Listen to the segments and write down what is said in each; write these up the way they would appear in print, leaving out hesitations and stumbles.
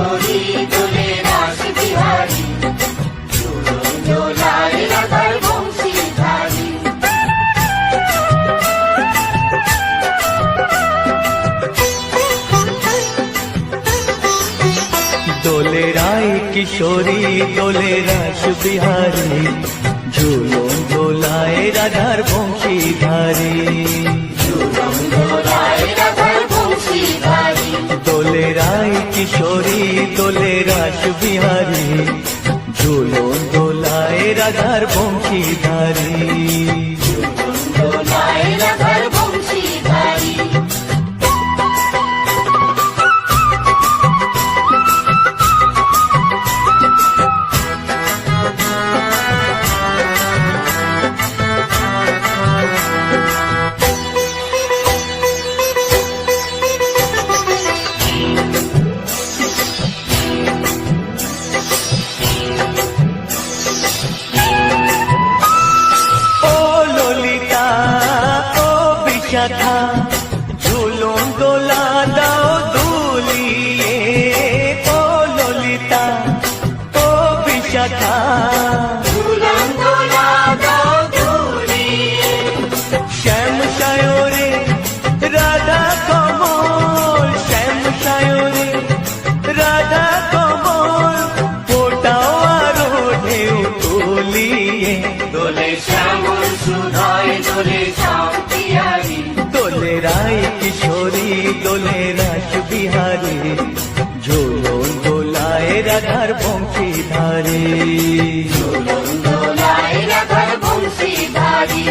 কিশোরী দোলে রাস বিহারী, ঝুলন দোলায় রাধার বংশীধারী। দোলে রায় কিশোরী দোলে রাস বিহারী, ঝুলন দোলায় রাধার বংশীধারী। ঝুলন দোলায় রাধার বংশীধারী। দোলে রায় কিশোরী দোলে রাস বিহারী, ঝুলন দোলায় রাধার বংশীধারী। ঝুলন দোলায় রাধার বংশীধারী। বিশাখা ঝুলন দোলা দাও দুলিয়ে, ও ললিতা ও বিশাখা ঝুলন দোলা দাও দুলিয়ে। শ্যাম সায়রে রাধা কমল, শ্যাম সায়রে রাধা কমল, ফোটাও আরো ঢেউ তুলিয়ে। দোলে শ্যামল সুধায় দোলে শান্তিয়ারি। দোলে রায় কিশোরী দোলে রাস বিহারী, ঝুলন দোলায় রাধার বংশীধারী। ঝুলন দোলায় রাধার বংশীধারী।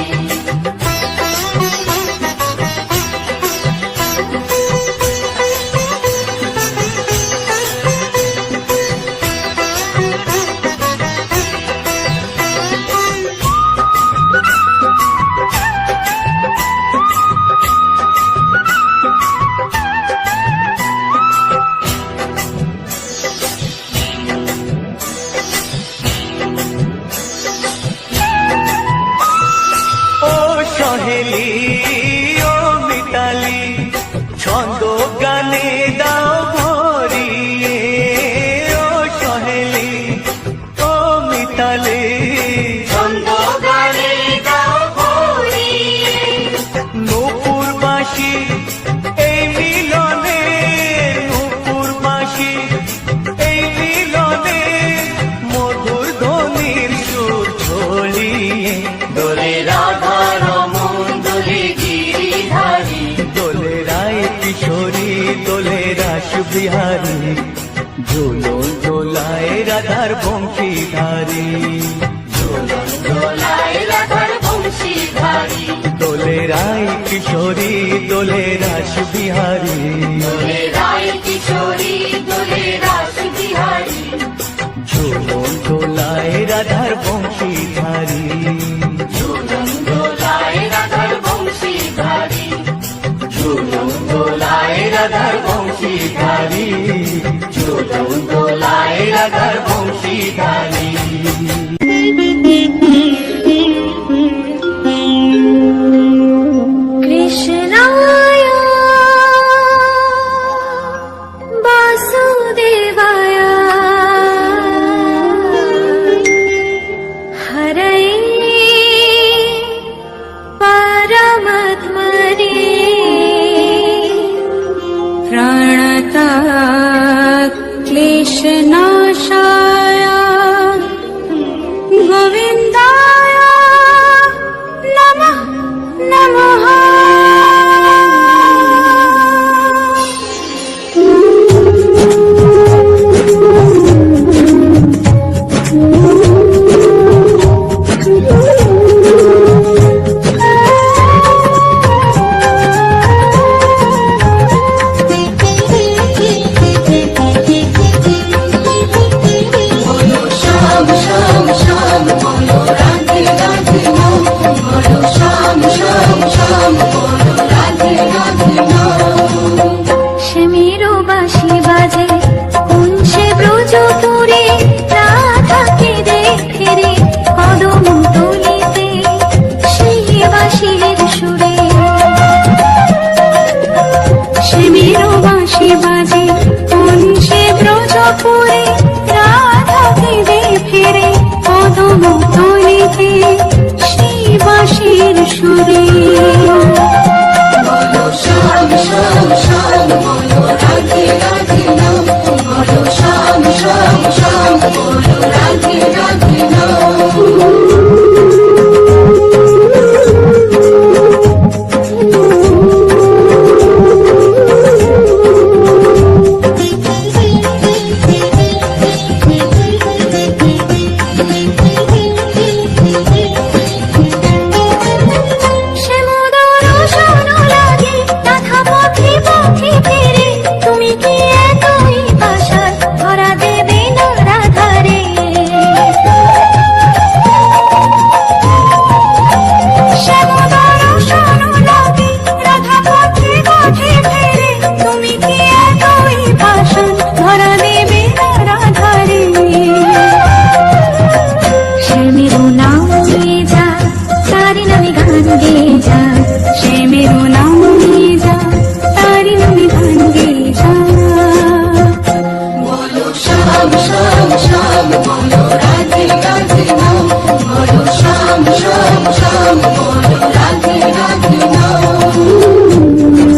সহেলি ও মিতালি ছন্দ গানে দাও ভরিয়ে, ও সহেলি ও মিতালি ছন্দ গানে দাও ভরিয়ে। নূপুর বাঁশি এই মিলনে, নূপুর বাঁশি এই মিলনে, মধুর ধ্বনির সুর ছড়িয়ে। দোলে রাধা রমন দোলে গিরিধারী। দোলে রায় কিশোরী দোলে রাস বিহারী, ঝুলন দোলায় রাধার বংশীধারী। ঝুলন দোলায় রাধার বংশীধারী। দোলে রায় কিশোরী দোলে রাস বিহারী, দোলে রায় কিশোরী দোলে রাস বিহারী। ঝুলন দোলায় রাধার বংশীধারী। ঝুলন দোলায় রাধার বংশীধারী। ঝুলন দোলায় রাধার বংশীধারী। ঝুলন দোলায় রাধার বংশীধারী। কৃষ্ণায় বাসুদেবায় হরয়ে পরমাত্মনে প্রাণতাৎ ক্লেশনাশায় গোবিন্দায় শ্যাম শ্যাম শ্যাম বলো রাধে রাধে নাম, বলো শ্যাম শ্যাম শ্যাম বলো রাধে রাধে নাম।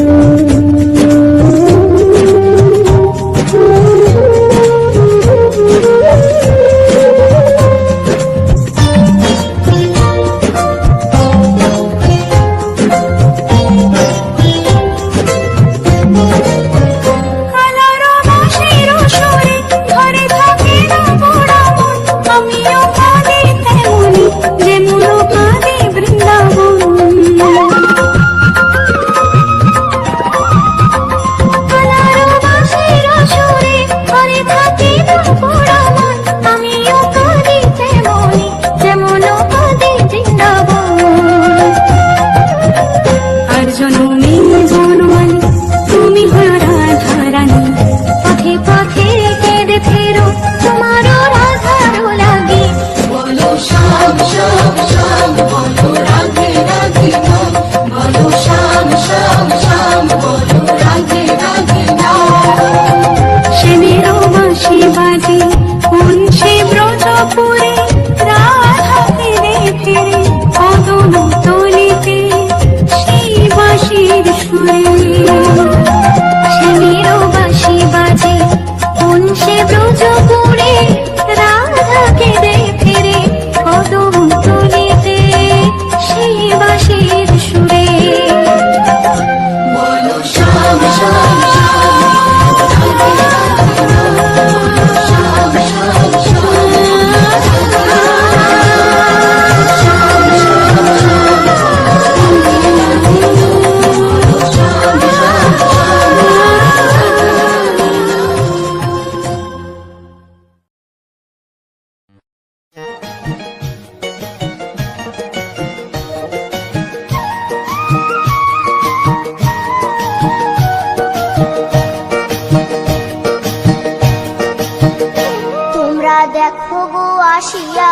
দেখো গো আসিয়া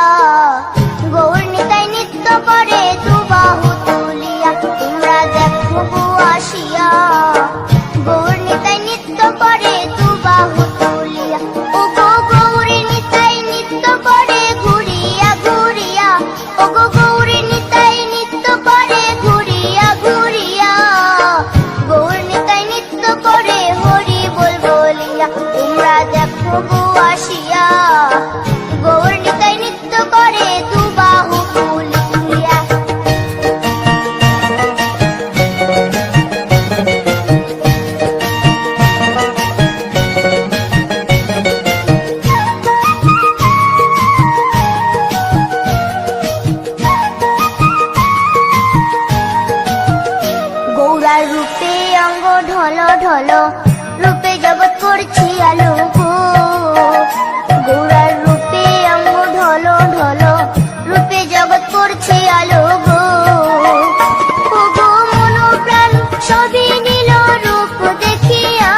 গৌর নিতাই নৃত্য করে দুবাহু তুলিয়া। তোমরা দেখো গো আসিয়া গৌর নিতাই নৃত্য করে দুবাহু তুলিয়া। ও গো গৌরী নিতাই নৃত্য করে ঘুরিয়া ঘুরিয়া, ও গো গৌরী নিতাই নৃত্য করে ঘুরিয়া ঘুরিয়া। গৌর নিতাই নৃত্য করে হরি বল বলিয়া। তোমরা দেখো গো আসিয়া গৌর নিতাই নৃত্য করে দুবাহু তুলিয়া। গৌরার রূপে অঙ্গ ঢল ঢল, রূপে জগৎ করছি আলো গো। গৌরার রূপে অঙ্গ ঢল ঢল, রূপে জগৎ করছে আলো গো। ও গো মন প্রাণ সবই নীল রূপ দেখিয়া,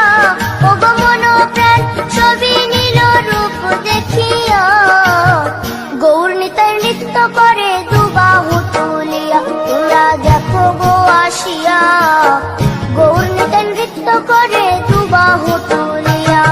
ও গো মন প্রাণ সবই নীল রূপ দেখিয়া। গৌর নিতাই নৃত্য করে দুবাহু তুলিয়া। তোমরা দেখো গো আসিয়া গৌর নিতাই নৃত্য করে দুবাহু তুলিয়া।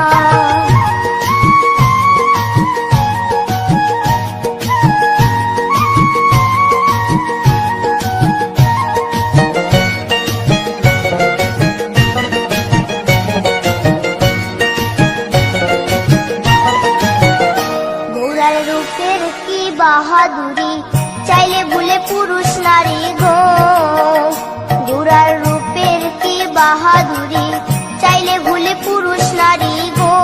বাহাদুরি চাইলে ভুলে পুরুষ নারী গো গোরার রূপের কি বাহাদুরি চাইলে ভুলে পুরুষ নারী গো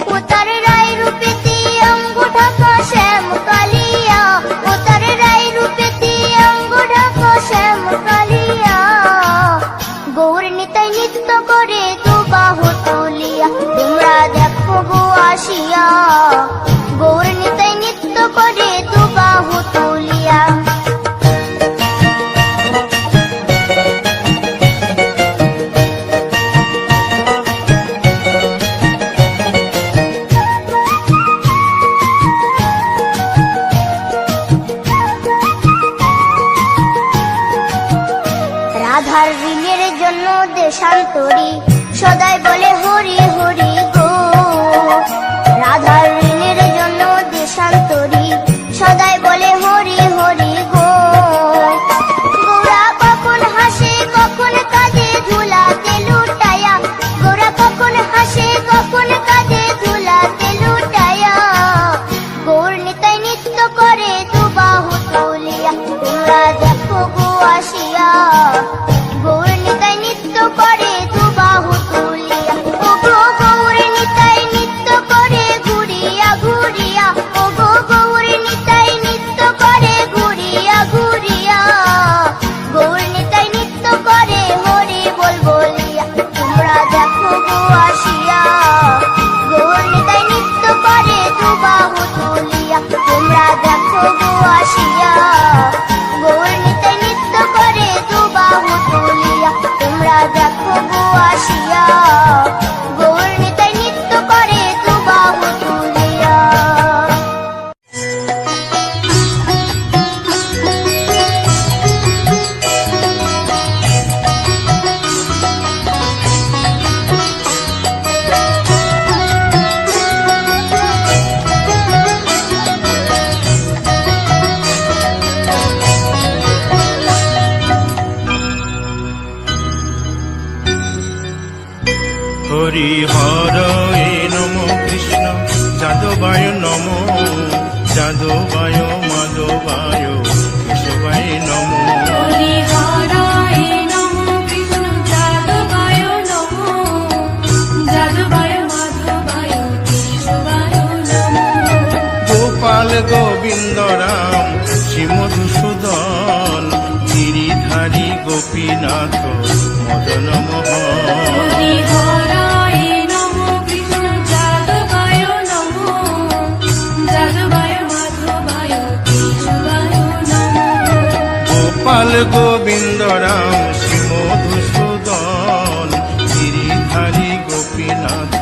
ও তার রায় রূপেতে অঙ্গ ঢাকা শ্যাম কালিয়া ও তার রায় রূপেতে অঙ্গ ঢাকা শ্যাম কালিয়া গৌর নিতাই নৃত্য করে দু বাহু তুলিয়া তোমরা দেখো গো আসিয়া গৌর নিতাই নৃত্য করে দু বাহু তুলিয়া রাধার ঋণের জন্য দেশান্তরী সদাই বলে হরি হরি গো রাধার ঋণের জন্য দেশান্তরী সদাই বলে হরি হরি গো গোরা কখন হাসে কখন কাঁদে ধুলাতে লুটায়া গোরা কখন হাসে কখন কাঁদে ধুলাতে লুটায়া গৌর নিতাই নৃত্য করে দু বাহু তুলিয়া তোমরা দেখো গো আসিয়া গৌর নিতাই নৃত্য করে দু বাহু তুলিয়া ও গো গৌর নিতাই নৃত্য করে ঘুরিয়া ঘুরিয়া ও গো গৌর নিতাই নৃত্য করে ঘুরিয়া ঘুরিয়া গৌর নিতাই নৃত্য করে হরি বল বলিয়া তোমরা দেখো গো আসিয়া গৌর নিতাই নৃত্য করে দু বাহু তুলিয়া তোমরা দেখো গো আসিয়া গৌর নিতাই নৃত্য করে দু বাহু তুলিয়া তোমরা দেখো গো আসিয়া গৌর নিতাই নৃত্য করে দু বাহু তুলিয়া হরি হর এ নম কৃষ্ণ যাদবায় নম যাদবায় মাধবায় কেশবায় নম হরি হরায় নমো কৃষ্ণ যাদবায় নমো যাদবায় মাধবায় কেশবায় নমো গোপাল গোবিন্দ রাম শ্রী মধুসূদন গিরিধারী গোপীনাথ মদন মোহন হরি হরায় নমো কৃষ্ণ যাদবায় নমো যাদবায় মাধবায় কেশবায় নমো গোপাল গোবিন্দ রাম শ্রী মধুসূদন গিরিধারী গোপীনাথ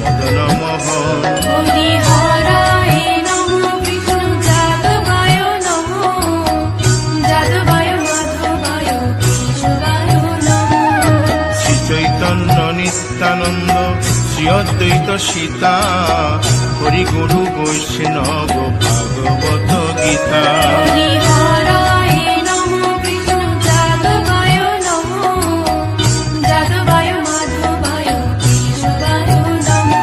মদন মোহন হরি হরায় নমো কৃষ্ণ যাদবায় নমো যাদবায় মাধবায় কেশবায় নমো শ্রী চৈতন্য নিত্যানন্দ শ্রী অদ্বৈত সীতা হরি গুরু বৈষ্ণব ভাগবত গীতা হরি হরায় নমো কৃষ্ণ যাদবায় নমো যাদবায় মাধবায় কেশবায় নমো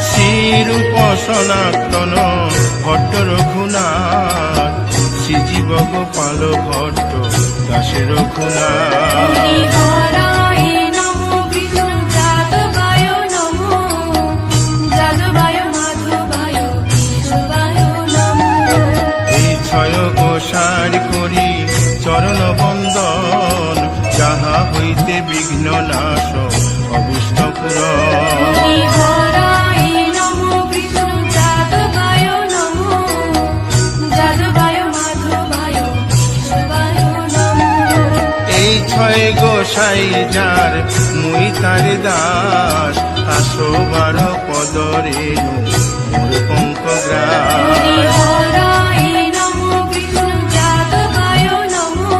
শ্রীরূপ সনাতন ভট্ট রঘুনাথ শ্রীজীব গোপাল ভট্ট দাসে রঘুনাথ হরি হরায় নমো কৃষ্ণ যাদবায় নমো যাদবায় মাধবায় কেশবায় নমো এই ছয় গোসার করি চরণ বন্দন যাহা হইতে বিঘ্ন নাশ অবুষ্ট পুরন হরি হরায় নমো কৃষ্ণ যাদবায় নমো যাদবায় মাধবায় কেশবায় নমো এই ছয় গোসাই যার মুই তার দাস 112 পদরে মোর পঙ্ক হরি গ্রাস হরায় নমো কৃষ্ণ যাদবায় নমো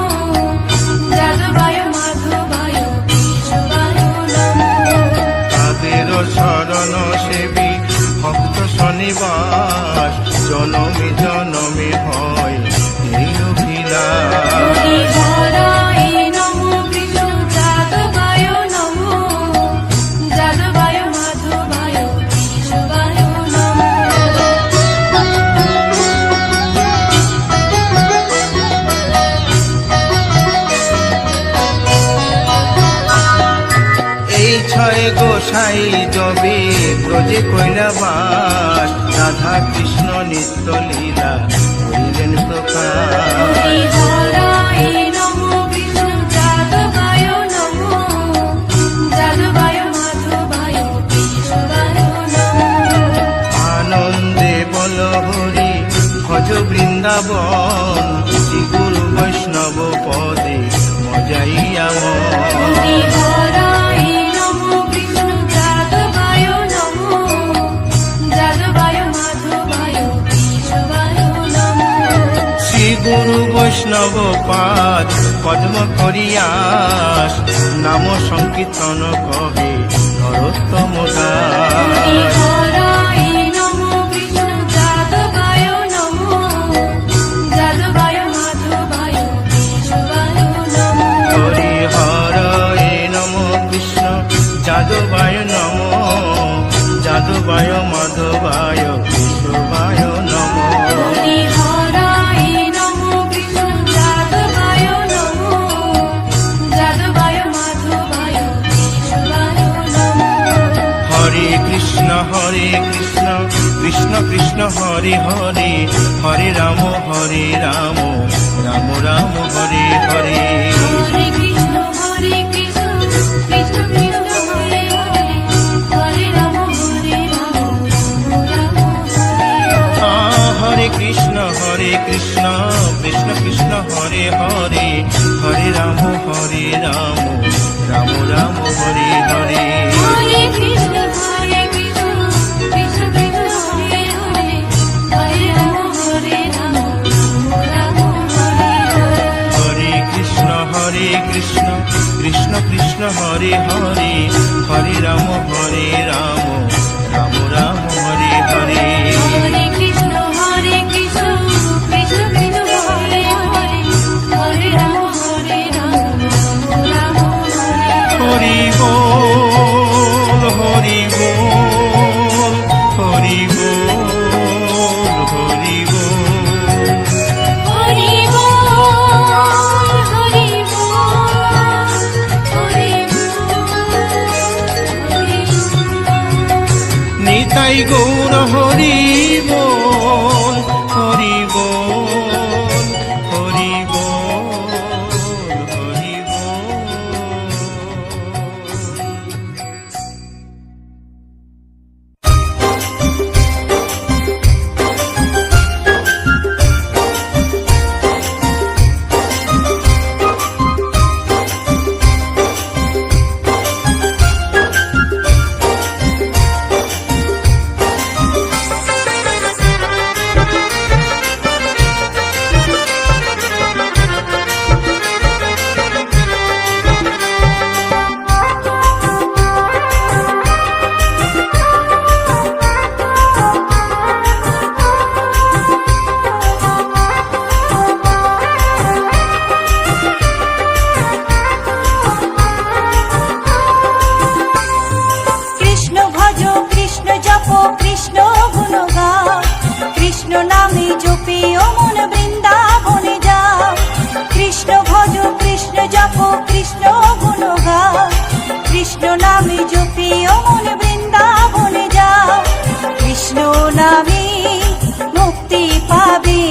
যাদবায় মাধবায় কেশবায় নমো তাদের শরণ সেবী ভক্ত শনিবাস জনমে জনমে হয় এই অভিলাষ হরি হরায় নমো কৃষ্ণ যাদবায় নমো যাদবায় মাধবায় কেশবায় নমো গোসাই যবে ব্রজে কইলা বাস, রাধা কৃষ্ণ নিত্য লীলা করিলেন প্রকাশ। হরি হরায় নমো কৃষ্ণ যাদবায় নমো, যাদবায় মাধবায় কেশবায় নমো। আনন্দে বল হরি ভজ বৃন্দাবন, শ্রী গুরু বৈষ্ণব পদে মজাইয়া হরি হরায় নমো কৃষ্ণ যাদবায় নমো, যাদবায় মাধবায় কেশবায় নমো। শ্রী গুরু বৈষ্ণব পাদ পদ্ম করিয়াস, নাম সংকীর্তন কহে নরোত্তম দাস। হরি হরায় নমো কৃষ্ণ যাদবায় নমো, যাদবায় মাধবায় কেশবায় নমো। হরি হরয়ে নম কৃষ্ণ যাদবায় নম, যাদবায় মাধবায় কেশবায় নম। হরি হরায় নমো কৃষ্ণ যাদবায় নমো, যাদবায় মাধবায় কেশবায় নমো। হরে কৃষ্ণ কৃষ্ণ কৃষ্ণ হরে হরে, হরে রাম রাম রাম হরে হরে। হরে কৃষ্ণ কৃষ্ণ কৃষ্ণ হরে হরে, হরে রাম রাম রাম হরে হরে। হরে কৃষ্ণ কৃষ্ণ কৃষ্ণ হরে হরে, হরে রাম রাম রাম হরে হরে। হরে কৃষ্ণ কৃষ্ণ কৃষ্ণ কৃষ্ণ হরে হরে, হরে রাম রাম হরে হরে। হরে কৃষ্ণ কৃষ্ণ কৃষ্ণ হরে হরে, হরে রাম রাম রাম হরে হরে। হরে কৃষ্ণ কৃষ্ণ কৃষ্ণ কৃষ্ণ হরে হরে, হরে রাম রাম হরে হরে। হরি বল হরি বল হরি বল হরি বল। হরি বল হরি বল হরি বল। নিতাই গৌর হরি বল হরি বল হরি বল হরি বল। কৃষ্ণ ভজ কৃষ্ণ জপ কৃষ্ণ গুণ গাও, কৃষ্ণ নামে জপিও মন বৃন্দাবনে যাও। কৃষ্ণ ভজ কৃষ্ণ জপ কৃষ্ণ গুণ গাও, কৃষ্ণ নামে জপিও মন বৃন্দাবনে যাও। কৃষ্ণ নামে মুক্তি পাবে,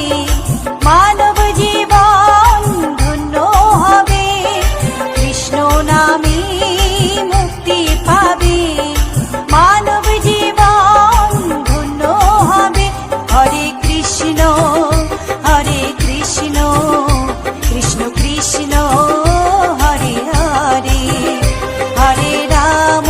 মানব জীবন ধন্য হবে। কৃষ্ণ নামে মুক্তি পাবে, মানব জীবন ধন্য হবে। হরে কৃষ্ণ কৃষ্ণ কৃষ্ণ হরে হরে, হরে রাম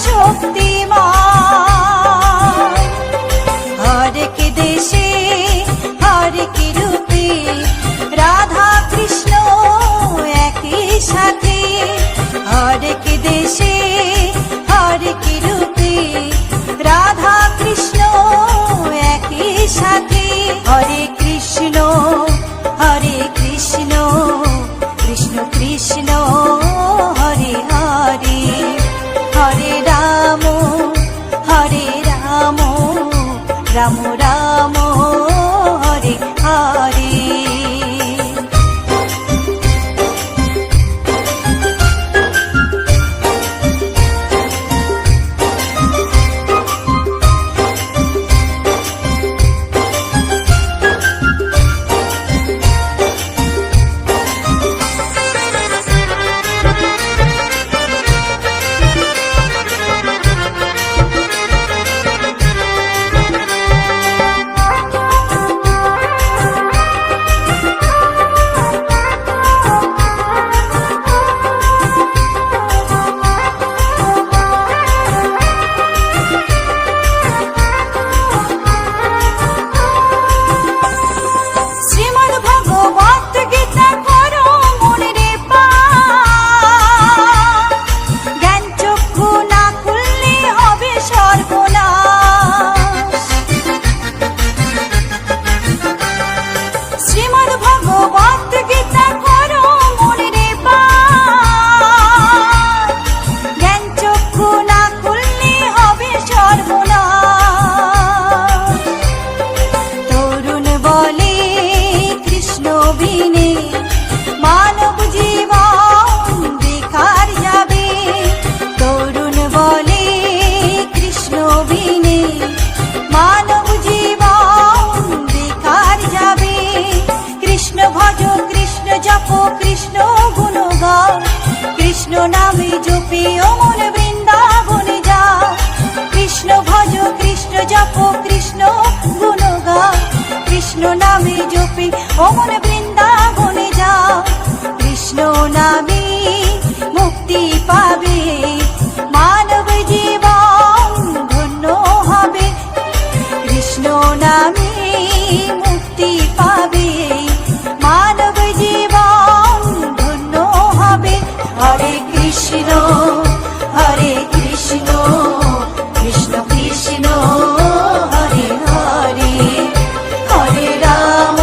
শক্তিমান হরেক দেশে হরেক রূপে রাধা কৃষ্ণ একই সাথে হরেক দেশে হরেক রূপে রাধা কৃষ্ণ একই সাথে হরে কৃষ্ণ কৃষ্ণ কৃষ্ণ হরে হরে হরে রাম রাম রাম হরে হরে কৃষ্ণ নামে জপিও মন বৃন্দাবনে যাও কৃষ্ণ ভজ কৃষ্ণ জপ কৃষ্ণ গুণ গাও কৃষ্ণ নামে জপি ও মন বৃন্দাবনে যাও কৃষ্ণ নামে মুক্তি পাবে মানব জীবন ধন্য হবে কৃষ্ণ নামে মুক্তি পাবে মানব জীবন ধন্য হবে হরে কৃষ্ণ কৃষ্ণ কৃষ্ণ হরে হরে হরে রাম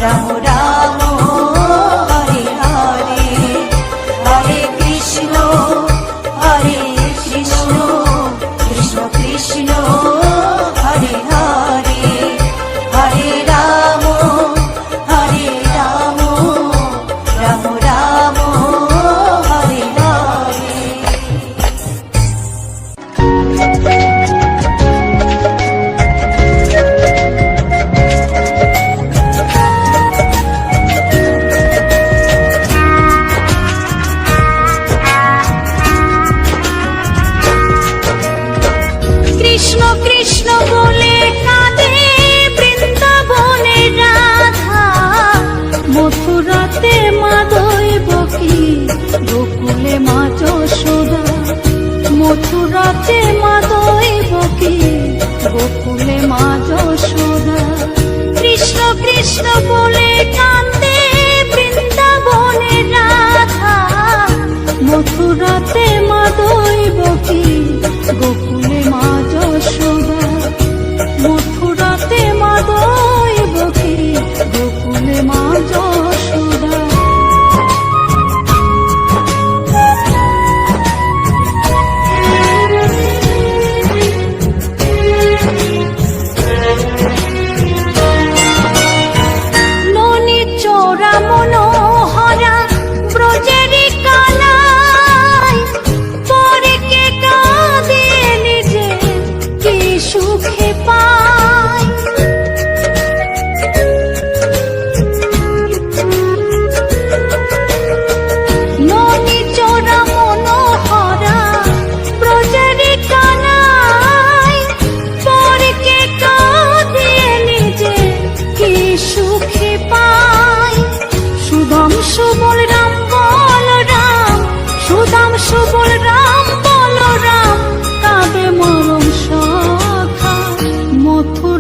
রাম রাম হরে হরে হরে কৃষ্ণ কৃষ্ণ কৃষ্ণ হরে হরে হরে রাম রাম রাম হরে হরে কৃষ্ণ কৃষ্ণ বলে কাঁদে বৃন্দাবনে রাধা মথুরাতে মা দৈবকী গোকুলে মা যশোদা মথুরাতে মা দৈবকী গোকুলে মা যশোদা কৃষ্ণ কৃষ্ণ বলে কাঁদে বৃন্দাবনে রাধা মথুরাতে মা দৈবকী গোকুলে মা যশোদা মথুরাতে মা দৈবকী গোকুলে মা যশোদা ননি চোরা মনোহরা ব্রজেরি কালাই পরে কে কাঁদে নিজে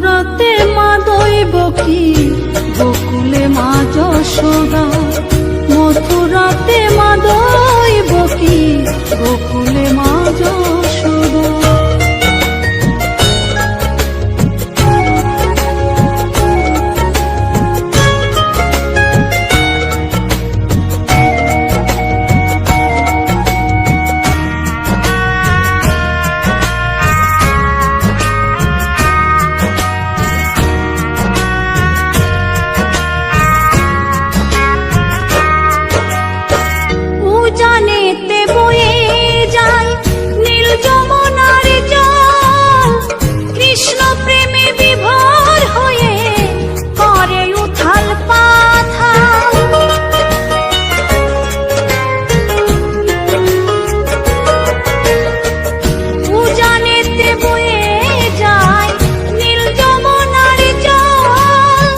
মথুরাতে মা দৈবকী গোকুলে মা যশোদা মথুরাতে মা দৈবকী গোকুলে মা যশোদা উজানেতে বয়ে যায় নীল যমুনার জল কৃষ্ণ প্রেমে বিভোর হয়ে করে উথাল পাথাল উজানেতে বয়ে যায় নীল যমুনার জল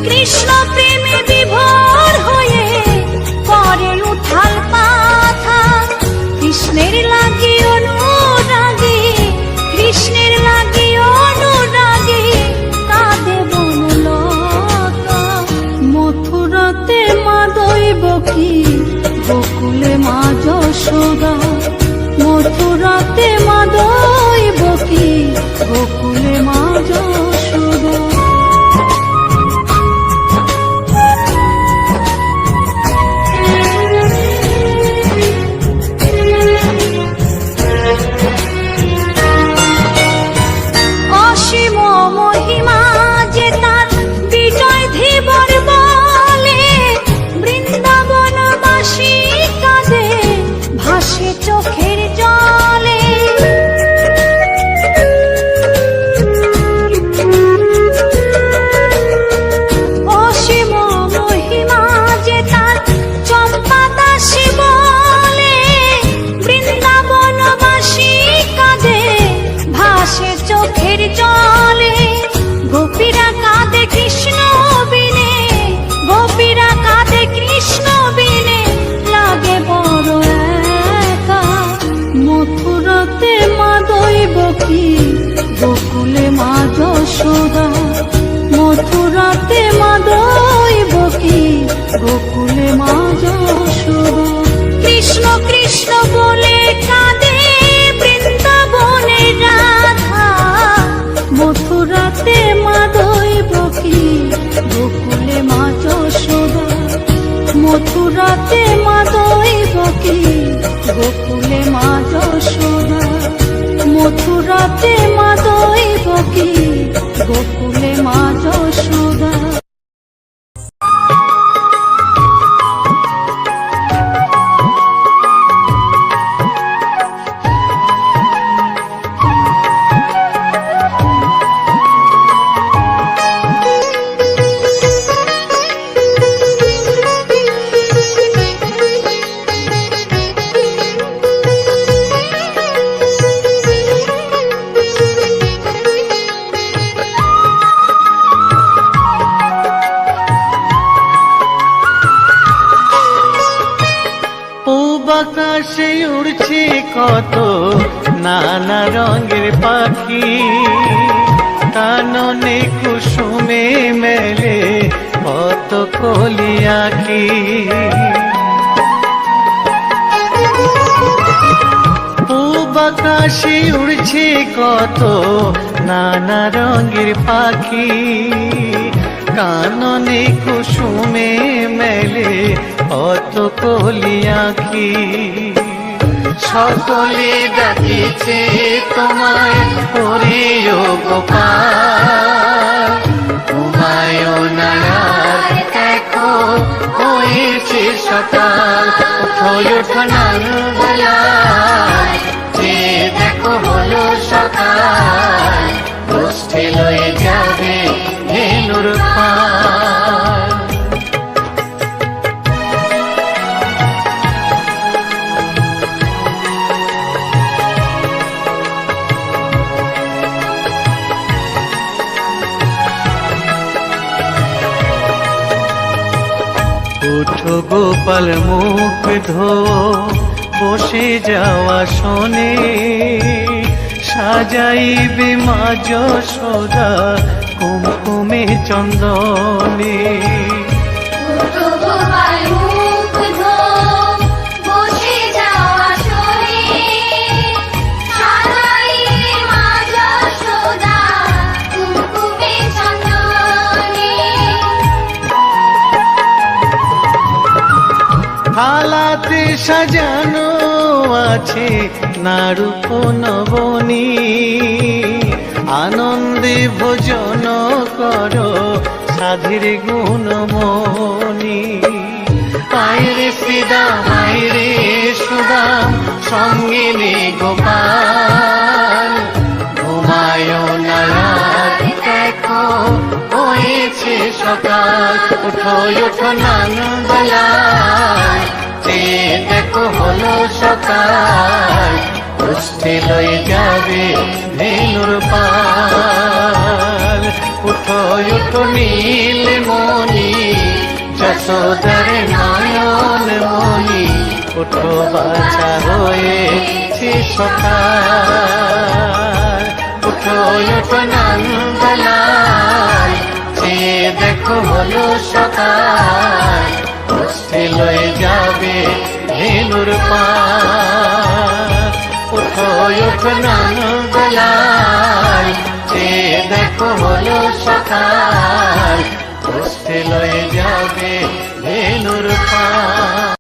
কৃষ্ণ প্রেমে বিভোর হয়ে করে উথাল পাথাল কৃষ্ণের লাগি অনুরাগী কৃষ্ণের লাগি অনুরাগী কাঁদে বনলতা মথুরাতে মা দৈবকী গোকুলে মা যশোদা মথুরাতে মা দৈবকী গোকুলে মা যশোদা অসীম মহিমা যে তার বিজয় ধীবর বলে বৃন্দাবনবাসী কাঁদে ভাসে চোখের জলে অসীম মহিমা যে তার চম্পা দাসী বলে বৃন্দাবনবাসী কাঁদে ভাসে চোখের জলে গোপীরা কাঁদে কৃষ্ণ বিনে গোপীরা কাঁদে কৃষ্ণ বিনে লাগে বড় একা মথুরাতে মা দৈবকী গোকুলে মা যশোদা মথুরাতে মা দৈবকী গোকুলে মা যশোদা কৃষ্ণ কৃষ্ণ বলে কাঁদে বৃন্দাবনের রাধা মথুরাতে মা দৈবকী গোকুলে মা যশোদা মথুরাতে মা দৈবকী গোকুলে মা যশোদা মথুরাতে মা দৈবকী গোকুলে মা যশোদা আকাশে উড়ছে কত নানা রঙের পাখি কাননে কুসুমে মেলে কত কলি আঁকি পূব আকাশে উড়ছে কত নানা রঙের পাখি কাননে কুসুমে মেলে কত কলি আঁকি সকলে ডাকিছে তোমায় হরিও গোপাল তোমায় নারার দেখো হয়েছে সকাল ওঠনার বেলায় যে দেখো হলো সকাল গোষ্ঠী লয়ে যাবে ধেনুর পাল উঠো গোপাল মুখ ধো বসে যাওয়া শোনে সাজাইবে মা যশোদা চন্দনে উঠো গোপাল মুগ্ধ বসে যাও আসরে সাজাইলে মা যশোদা কুমকুমে চন্দনে থালাতে সাজানো আছে নারূপ নবনী আনন্দে ভোজন করো সাধীর গুণমণি আইরে শ্রীদাম আইরে সুদাম সঙ্গে নে গোপাল ঘুমায় না রাত দেখো হয়েছে সকাল উঠো উঠো নন্দলাল যে দেখো হলো সকাল পুষ্টি লয়ে যাবে ধেনুর পাল উঠো উঠো নীল মণি যশোদার নয়ন মণি উঠো বাছা হয়েছে সকাল উঠো উঠো নন্দলাল যে দেখো হলো সকাল পুষ্টি লয়ে যাবে ধেনুর পাল উঠো উঠো নন্দলাল যে দেখো হলো সকাল পুষ্টি লয়ে যাবে ধেনুর পাল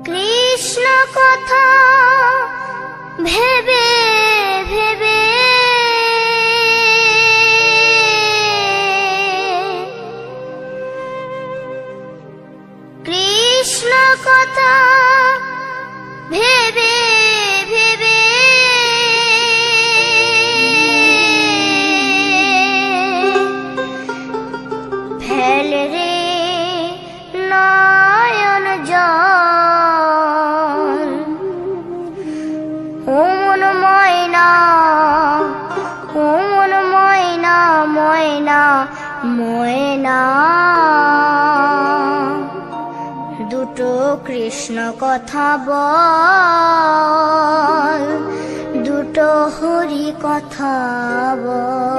কৃষ্ণ কথা ভেবে ভেবে কৃষ্ণ কথা ভেবে ভেবে ফেল রে নয়ন জল ওমন ময়না ওমন ময়না ময়না ময়না দুটো কৃষ্ণ কথা বল দুটো হরি কথা বল